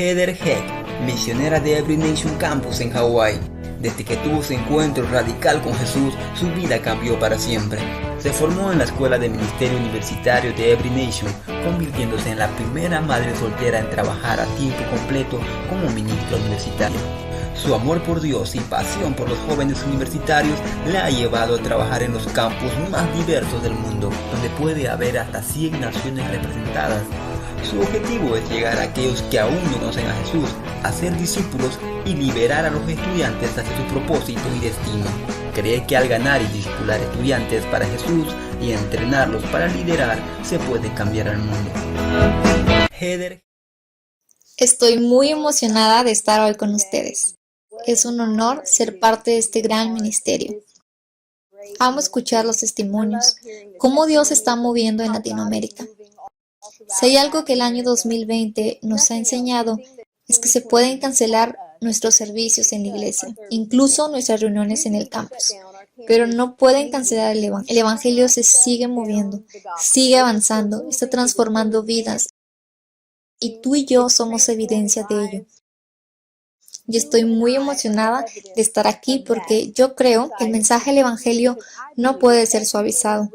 Heather Heck, misionera de Every Nation Campus en Hawái. Desde que tuvo su encuentro radical con Jesús, su vida cambió para siempre. Se formó en la Escuela de Ministerio Universitario de Every Nation, convirtiéndose en la primera madre soltera en trabajar a tiempo completo como ministra universitaria. Su amor por Dios y pasión por los jóvenes universitarios la ha llevado a trabajar en los campus más diversos del mundo, donde puede haber hasta 100 naciones representadas. Su objetivo es llegar a aquellos que aún no conocen a Jesús, hacer discípulos y liberar a los estudiantes hacia su propósito y destino. Cree que al ganar y discipular estudiantes para Jesús y entrenarlos para liderar, se puede cambiar al mundo. Heather. Estoy muy emocionada de estar hoy con ustedes. Es un honor ser parte de este gran ministerio. Amo escuchar los testimonios, cómo Dios se está moviendo en Latinoamérica. Si hay algo que el año 2020 nos ha enseñado, es que se pueden cancelar nuestros servicios en la iglesia, incluso nuestras reuniones en el campus, pero no pueden cancelar el evangelio. El evangelio se sigue moviendo, sigue avanzando, está transformando vidas, y tú y yo somos evidencia de ello. Y estoy muy emocionada de estar aquí porque yo creo que el mensaje del evangelio no puede ser suavizado.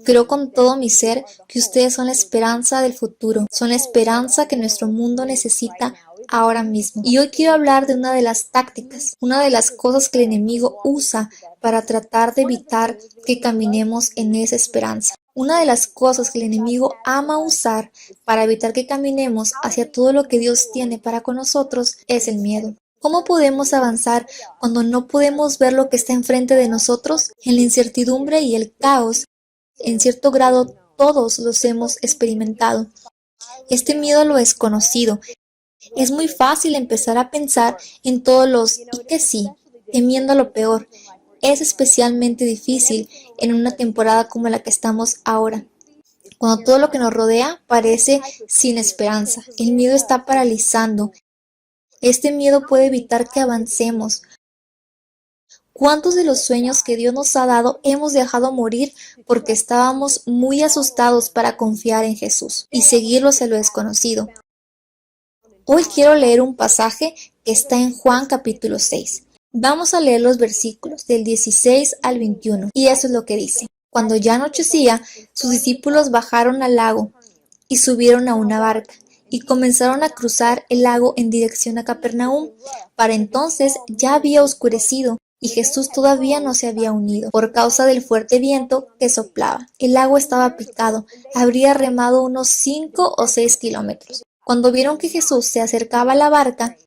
Creo con todo mi ser que ustedes son la esperanza del futuro, son la esperanza que nuestro mundo necesita ahora mismo. Y hoy quiero hablar de una de las tácticas, una de las cosas que el enemigo usa para tratar de evitar que caminemos en esa esperanza. Una de las cosas que el enemigo ama usar para evitar que caminemos hacia todo lo que Dios tiene para con nosotros es el miedo. ¿Cómo podemos avanzar cuando no podemos ver lo que está enfrente de nosotros? En la incertidumbre y el caos, en cierto grado todos los hemos experimentado. Este miedo a lo desconocido. Es muy fácil empezar a pensar en todos los y que sí, temiendo a lo peor. Es especialmente difícil en una temporada como la que estamos ahora, cuando todo lo que nos rodea parece sin esperanza. El miedo está paralizando. Este miedo puede evitar que avancemos. ¿Cuántos de los sueños que Dios nos ha dado hemos dejado morir porque estábamos muy asustados para confiar en Jesús y seguirlo hacia lo desconocido? Hoy quiero leer un pasaje que está en Juan capítulo 6. Vamos a leer los versículos del 16 al 21, y eso es lo que dice. Cuando ya anochecía, sus discípulos bajaron al lago y subieron a una barca, y comenzaron a cruzar el lago en dirección a Capernaum. Para entonces ya había oscurecido, y Jesús todavía no se había unido, por causa del fuerte viento que soplaba. El lago estaba picado, habría remado unos 5 o 6 kilómetros. Cuando vieron que Jesús se acercaba a la barca,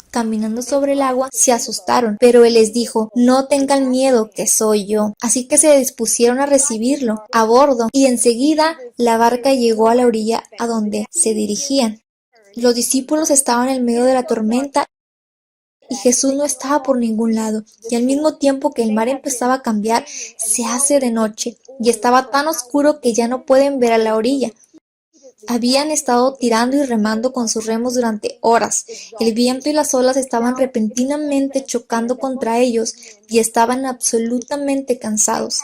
caminando sobre el agua, se asustaron, pero él les dijo: no tengan miedo, que soy yo. Así que se dispusieron a recibirlo a bordo, y enseguida la barca llegó a la orilla a donde se dirigían. Los discípulos estaban en medio de la tormenta y Jesús no estaba por ningún lado, y al mismo tiempo que el mar empezaba a cambiar, se hace de noche, y estaba tan oscuro que ya no pueden ver a la orilla. Habían estado tirando y remando con sus remos durante horas. El viento y las olas estaban repentinamente chocando contra ellos y estaban absolutamente cansados.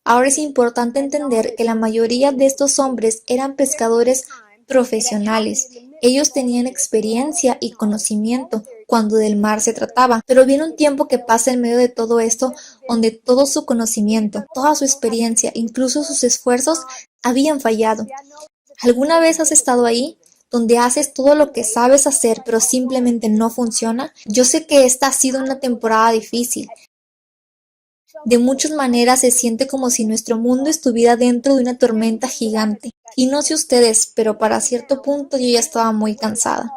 Ahora es importante entender que la mayoría de estos hombres eran pescadores profesionales. Ellos tenían experiencia y conocimiento cuando del mar se trataba, pero viene un tiempo que pasa en medio de todo esto, donde todo su conocimiento, toda su experiencia, incluso sus esfuerzos, habían fallado. ¿Alguna vez has estado ahí, donde haces todo lo que sabes hacer, pero simplemente no funciona? Yo sé que esta ha sido una temporada difícil. De muchas maneras se siente como si nuestro mundo estuviera dentro de una tormenta gigante. Y no sé ustedes, pero para cierto punto yo ya estaba muy cansada.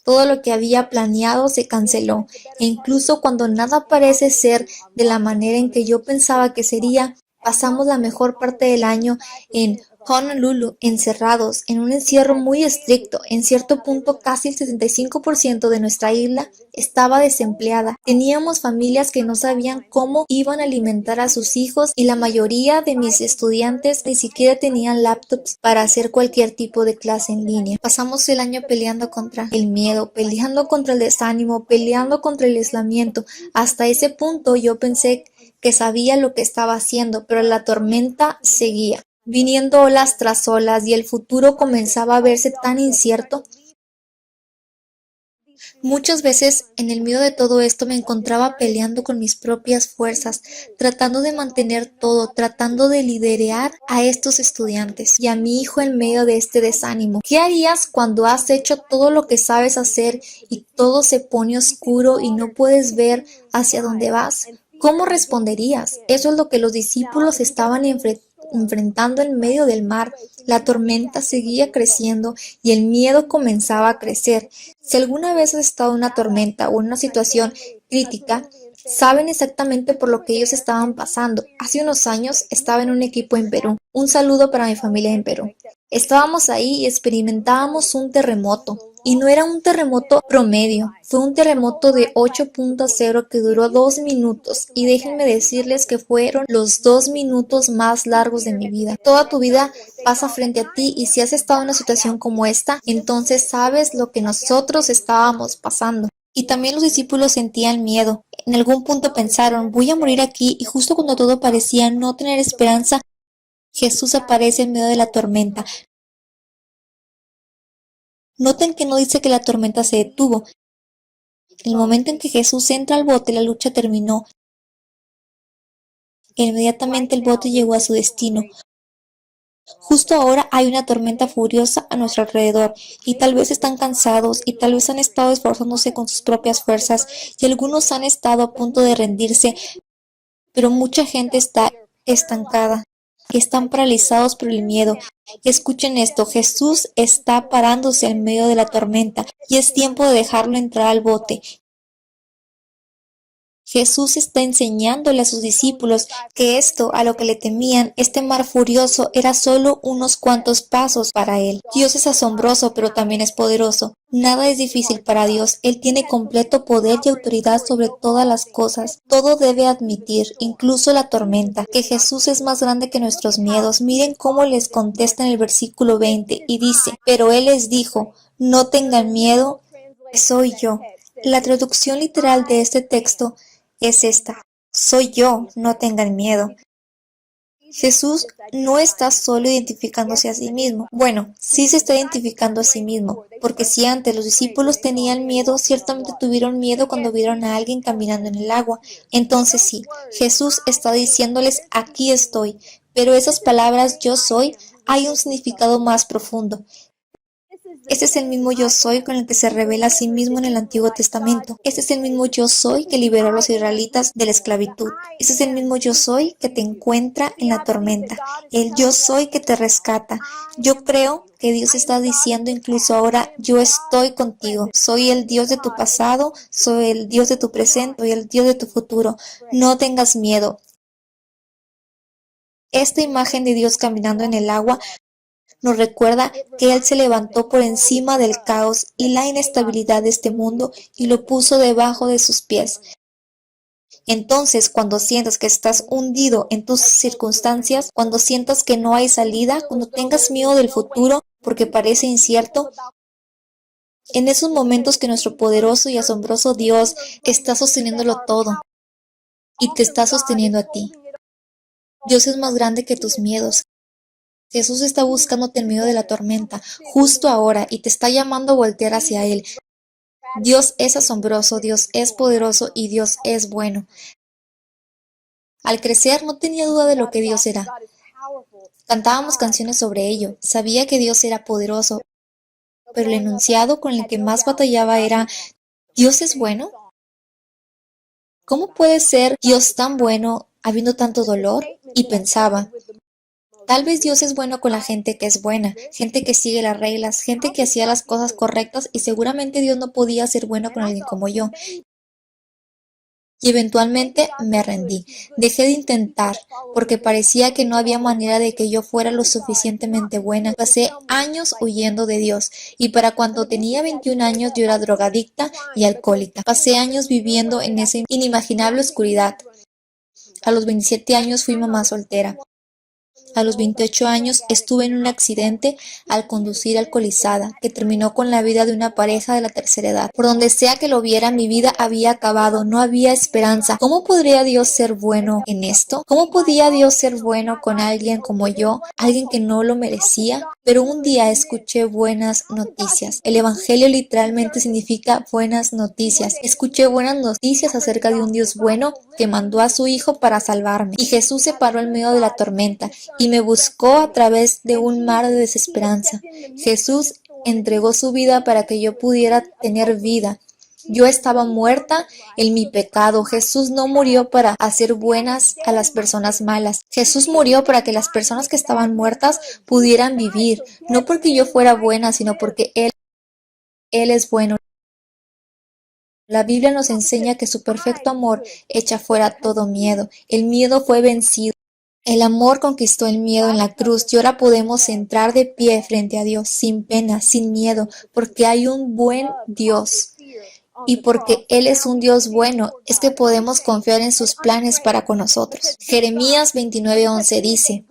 Todo lo que había planeado se canceló, e incluso cuando nada parece ser de la manera en que yo pensaba que sería, pasamos la mejor parte del año en Honolulu, encerrados, en un encierro muy estricto. En cierto punto, casi el 65% de nuestra isla estaba desempleada. Teníamos familias que no sabían cómo iban a alimentar a sus hijos, y la mayoría de mis estudiantes ni siquiera tenían laptops para hacer cualquier tipo de clase en línea. Pasamos el año peleando contra el miedo, peleando contra el desánimo, peleando contra el aislamiento. Hasta ese punto yo pensé que sabía lo que estaba haciendo, pero la tormenta seguía, viniendo olas tras olas, y el futuro comenzaba a verse tan incierto. Muchas veces, en el medio de todo esto, me encontraba peleando con mis propias fuerzas, tratando de mantener todo, tratando de liderar a estos estudiantes y a mi hijo en medio de este desánimo. ¿Qué harías cuando has hecho todo lo que sabes hacer y todo se pone oscuro y no puedes ver hacia dónde vas? ¿Cómo responderías? Eso es lo que los discípulos estaban enfrentando en medio del mar. La tormenta seguía creciendo y el miedo comenzaba a crecer. Si alguna vez has estado en una tormenta o en una situación crítica, saben exactamente por lo que ellos estaban pasando. Hace unos años estaba en un equipo en Perú. Un saludo para mi familia en Perú. Estábamos ahí y experimentábamos un terremoto. Y no era un terremoto promedio, fue un terremoto de 8.0 que duró 2 minutos. Y déjenme decirles que fueron los 2 minutos más largos de mi vida. Toda tu vida pasa frente a ti y si has estado en una situación como esta, entonces sabes lo que nosotros estábamos pasando. Y también los discípulos sentían miedo. En algún punto pensaron, voy a morir aquí, y justo cuando todo parecía no tener esperanza, Jesús aparece en medio de la tormenta. Noten que no dice que la tormenta se detuvo. En el momento en que Jesús entra al bote, la lucha terminó. E inmediatamente el bote llegó a su destino. Justo ahora hay una tormenta furiosa a nuestro alrededor y tal vez están cansados y tal vez han estado esforzándose con sus propias fuerzas y algunos han estado a punto de rendirse, pero mucha gente está estancada. Están paralizados por el miedo. Escuchen esto, Jesús está parándose en medio de la tormenta y es tiempo de dejarlo entrar al bote. Jesús está enseñándole a sus discípulos que esto a lo que le temían, este mar furioso, era solo unos cuantos pasos para él. Dios es asombroso, pero también es poderoso. Nada es difícil para Dios. Él tiene completo poder y autoridad sobre todas las cosas. Todo debe admitir, incluso la tormenta, que Jesús es más grande que nuestros miedos. Miren cómo les contesta en el versículo 20 y dice, pero Él les dijo, no tengan miedo, soy yo. La traducción literal de este texto es esta: soy yo, no tengan miedo. Jesús no está solo identificándose a sí mismo. Bueno, sí se está identificando a sí mismo, porque si antes los discípulos tenían miedo, ciertamente tuvieron miedo cuando vieron a alguien caminando en el agua. Entonces sí, Jesús está diciéndoles, aquí estoy, pero esas palabras yo soy, hay un significado más profundo. Este es el mismo yo soy con el que se revela a sí mismo en el Antiguo Testamento. Este es el mismo yo soy que liberó a los israelitas de la esclavitud. Este es el mismo yo soy que te encuentra en la tormenta. El yo soy que te rescata. Yo creo que Dios está diciendo incluso ahora, yo estoy contigo. Soy el Dios de tu pasado, soy el Dios de tu presente, soy el Dios de tu futuro. No tengas miedo. Esta imagen de Dios caminando en el agua nos recuerda que Él se levantó por encima del caos y la inestabilidad de este mundo y lo puso debajo de sus pies. Entonces, cuando sientas que estás hundido en tus circunstancias, cuando sientas que no hay salida, cuando tengas miedo del futuro porque parece incierto, en esos momentos que nuestro poderoso y asombroso Dios está sosteniéndolo todo y te está sosteniendo a ti. Dios es más grande que tus miedos. Jesús está buscándote en medio de la tormenta, justo ahora, y te está llamando a voltear hacia Él. Dios es asombroso, Dios es poderoso y Dios es bueno. Al crecer no tenía duda de lo que Dios era. Cantábamos canciones sobre ello. Sabía que Dios era poderoso, pero el enunciado con el que más batallaba era, ¿Dios es bueno? ¿Cómo puede ser Dios tan bueno habiendo tanto dolor? Y pensaba, tal vez Dios es bueno con la gente que es buena, gente que sigue las reglas, gente que hacía las cosas correctas y seguramente Dios no podía ser bueno con alguien como yo. Y eventualmente me rendí. Dejé de intentar porque parecía que no había manera de que yo fuera lo suficientemente buena. Pasé años huyendo de Dios y para cuando tenía 21 años yo era drogadicta y alcohólica. Pasé años viviendo en esa inimaginable oscuridad. A los 27 años fui mamá soltera. A los 28 años estuve en un accidente al conducir alcoholizada, que terminó con la vida de una pareja de la tercera edad. Por donde sea que lo viera, mi vida había acabado, no había esperanza. ¿Cómo podría Dios ser bueno en esto? ¿Cómo podía Dios ser bueno con alguien como yo, alguien que no lo merecía? Pero un día escuché buenas noticias. El evangelio literalmente significa buenas noticias. Escuché buenas noticias acerca de un Dios bueno que mandó a su Hijo para salvarme. Y Jesús se paró en medio de la tormenta y me buscó a través de un mar de desesperanza. Jesús entregó su vida para que yo pudiera tener vida. Yo estaba muerta en mi pecado. Jesús no murió para hacer buenas a las personas malas. Jesús murió para que las personas que estaban muertas pudieran vivir. No porque yo fuera buena, sino porque Él es bueno. La Biblia nos enseña que su perfecto amor echa fuera todo miedo. El miedo fue vencido. El amor conquistó el miedo en la cruz y ahora podemos entrar de pie frente a Dios sin pena, sin miedo, porque hay un buen Dios. Y porque Él es un Dios bueno, es que podemos confiar en sus planes para con nosotros. Jeremías 29:11 dice: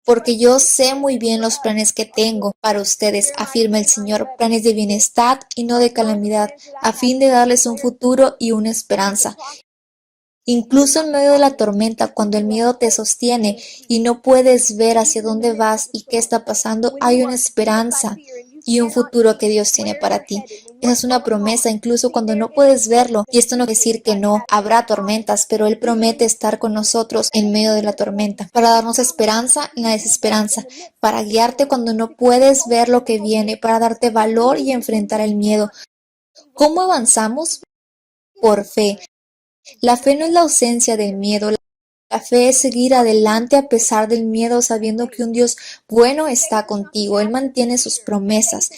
porque yo sé muy bien los planes que tengo para ustedes, afirma el Señor, planes de bienestar y no de calamidad, a fin de darles un futuro y una esperanza. Incluso en medio de la tormenta, cuando el miedo te sostiene y no puedes ver hacia dónde vas y qué está pasando, hay una esperanza y un futuro que Dios tiene para ti. Esa es una promesa, incluso cuando no puedes verlo. Y esto no quiere decir que no habrá tormentas, pero Él promete estar con nosotros en medio de la tormenta, para darnos esperanza en la desesperanza, para guiarte cuando no puedes ver lo que viene, para darte valor y enfrentar el miedo. ¿Cómo avanzamos? Por fe. La fe no es la ausencia del miedo. La fe es seguir adelante a pesar del miedo, sabiendo que un Dios bueno está contigo. Él mantiene sus promesas.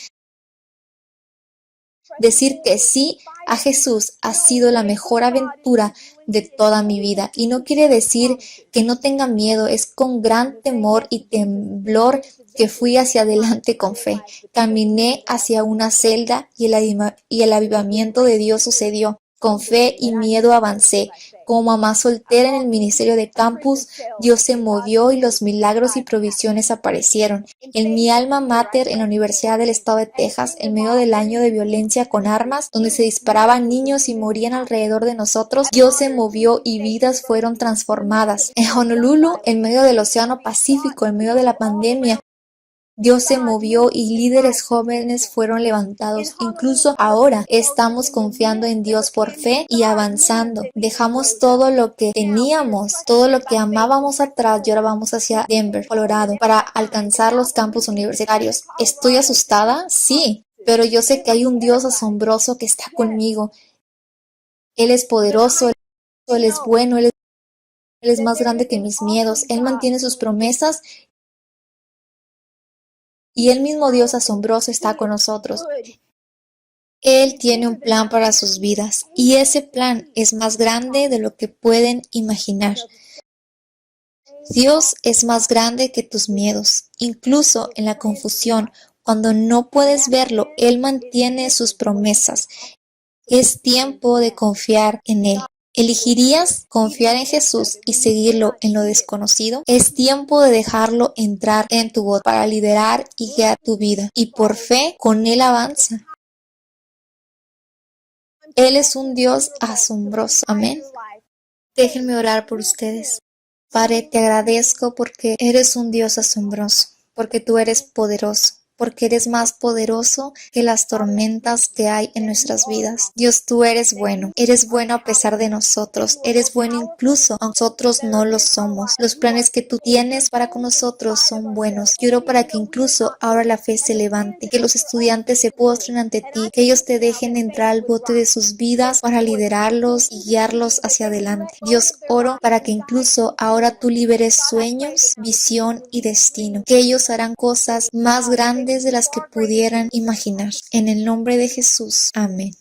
Decir que sí a Jesús ha sido la mejor aventura de toda mi vida. Y no quiere decir que no tenga miedo. Es con gran temor y temblor que fui hacia adelante con fe. Caminé hacia una celda y el avivamiento de Dios sucedió. Con fe y miedo avancé. Como mamá soltera en el ministerio de campus, Dios se movió y los milagros y provisiones aparecieron. En mi alma mater, en la Universidad del Estado de Texas, en medio del año de violencia con armas, donde se disparaban niños y morían alrededor de nosotros, Dios se movió y vidas fueron transformadas. En Honolulu, en medio del Océano Pacífico, en medio de la pandemia, Dios se movió y líderes jóvenes fueron levantados. Incluso ahora estamos confiando en Dios por fe y avanzando. Dejamos todo lo que teníamos, todo lo que amábamos atrás y ahora vamos hacia Denver, Colorado, para alcanzar los campus universitarios. ¿Estoy asustada? Sí, pero yo sé que hay un Dios asombroso que está conmigo. Él es poderoso, Él es bueno, Él es más grande que mis miedos. Él mantiene sus promesas. Y el mismo Dios asombroso está con nosotros. Él tiene un plan para sus vidas y ese plan es más grande de lo que pueden imaginar. Dios es más grande que tus miedos. Incluso en la confusión, cuando no puedes verlo, Él mantiene sus promesas. Es tiempo de confiar en Él. ¿Elegirías confiar en Jesús y seguirlo en lo desconocido? Es tiempo de dejarlo entrar en tu voz para liderar y guiar tu vida. Y por fe, con Él avanza. Él es un Dios asombroso. Amén. Déjenme orar por ustedes. Padre, te agradezco porque eres un Dios asombroso, porque tú eres poderoso, porque eres más poderoso que las tormentas que hay en nuestras vidas. Dios, tú eres bueno a pesar de nosotros, eres bueno incluso aunque nosotros no lo somos. Los planes que tú tienes para con nosotros son buenos. Yo oro para que incluso ahora la fe se levante, que los estudiantes se postren ante ti, que ellos te dejen entrar al bote de sus vidas para liderarlos y guiarlos hacia adelante. Dios, oro para que incluso ahora tú liberes sueños, visión y destino, que ellos harán cosas más grandes de las que pudieran imaginar. En el nombre de Jesús. Amén.